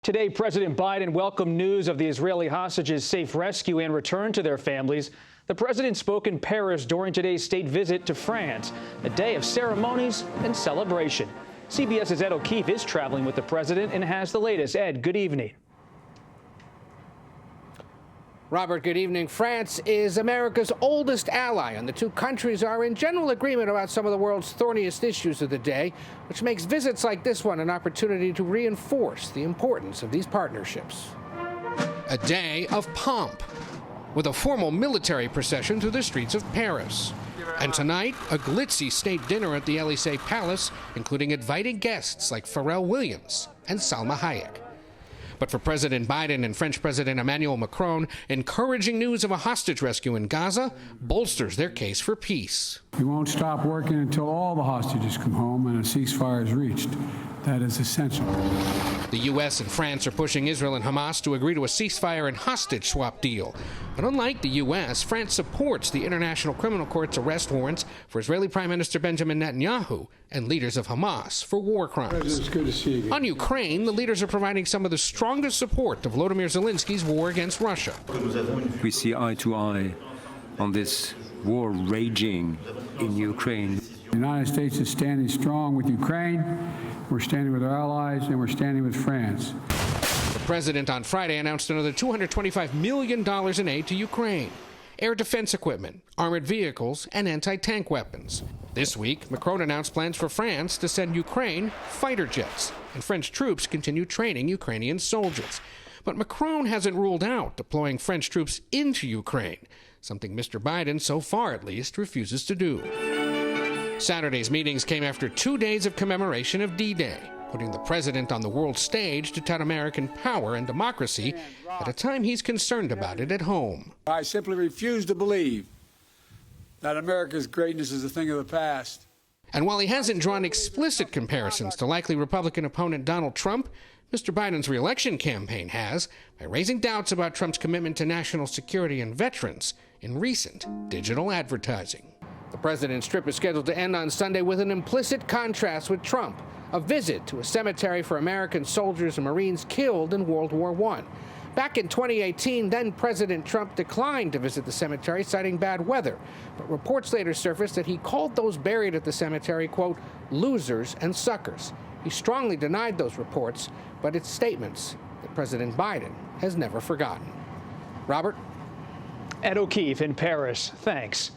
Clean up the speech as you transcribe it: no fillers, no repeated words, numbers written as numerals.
Today, President Biden welcomed news of the Israeli hostages' safe rescue and return to their families. The president spoke in Paris during today's state visit to France, a day of ceremonies and celebration. CBS's Ed O'Keefe is traveling with the president and has the latest. Ed, good evening. Robert, good evening. France is America's oldest ally, and the two countries are in general agreement about some of the world's thorniest issues of the day, which makes visits like this one an opportunity to reinforce the importance of these partnerships. A day of pomp, with a formal military procession through the streets of Paris. And tonight, a glitzy state dinner at the Élysée Palace, including invited guests like Pharrell Williams and Salma Hayek. But for President Biden and French President Emmanuel Macron, encouraging news of a hostage rescue in Gaza bolsters their case for peace. We won't stop working until all the hostages come home and a ceasefire is reached. That is essential. The U.S. and France are pushing Israel and Hamas to agree to a ceasefire and hostage swap deal. But unlike the U.S., France supports the International Criminal Court's arrest warrants for Israeli Prime Minister Benjamin Netanyahu and leaders of Hamas for war crimes. It's good to see you again. On Ukraine, the leaders are providing some of the strongest support to Volodymyr Zelensky's war against Russia. We see eye to eye on this war raging in Ukraine. The United States is standing strong with Ukraine. We're standing with our allies, and we're standing with France. The president on Friday announced another $225 million in aid to Ukraine. Air defense equipment, armored vehicles, and anti-tank weapons. This week, Macron announced plans for France to send Ukraine fighter jets, and French troops continue training Ukrainian soldiers. But Macron hasn't ruled out deploying French troops into Ukraine, something Mr. Biden, so far at least, refuses to do. Saturday's meetings came after 2 days of commemoration of D-Day, putting the president on the world stage to tout American power and democracy at a time he's concerned about it at home. I simply refuse to believe that America's greatness is a thing of the past. And while he hasn't drawn explicit comparisons to likely Republican opponent Donald Trump, Mr. Biden's reelection campaign has, by raising doubts about Trump's commitment to national security and veterans in recent digital advertising. The president's trip is scheduled to end on Sunday with an implicit contrast with Trump, a visit to a cemetery for American soldiers and Marines killed in World War I. Back in 2018, then President Trump declined to visit the cemetery, citing bad weather. But reports later surfaced that he called those buried at the cemetery, quote, losers and suckers. He strongly denied those reports, but it's statements that President Biden has never forgotten. Robert? Ed O'Keefe in Paris. Thanks.